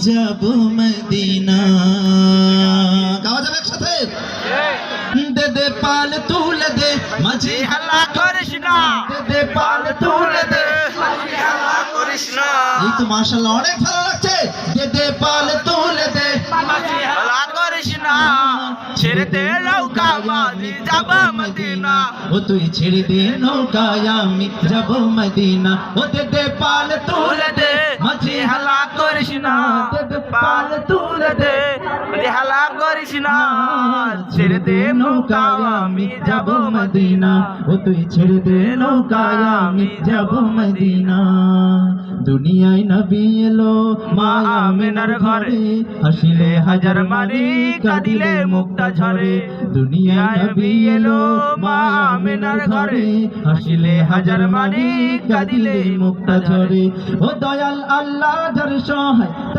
যাব মদিনা। গাওয়া যাবে একসাথে? দে দে পাল তুলে দে মাঝি হাল্লা করিস না, দে দে পাল তুলে দে। হাল্লা করিস না, এই তো মাশাআল্লাহ অনেক ভালো লাগছে। দে দে পাল তুলে দে হাল্লা করিস না, ছেড়ে দে নৌকা মাঝি যাব মদিনা। ও তুই ছেড়ে দে নৌকায় আমি যাব মদিনা। ও দে দে পাল তুলে দে মাঝি হাল্লা করিস না, দে দে পাল তুলে দে। হাল্লা করিস না, ছেড়ে দে নৌকা আমি যাব মদিনা। ও তুই ছেড়ে দে নৌকায় আমি যাব মদিনা। দুনিয়ায় নবী এলো মা আমিনার ঘরে, হাসিলে হাজার মারি কাঁদিলে মুক্তা ঝরে। দুনিয়ায় নবী এলো মা আমিনার ঘরে, হাসিলে হাজার মারি কাঁদিলে মুক্তা ঝরে। ও দয়াল আল্লাহ যার সহায়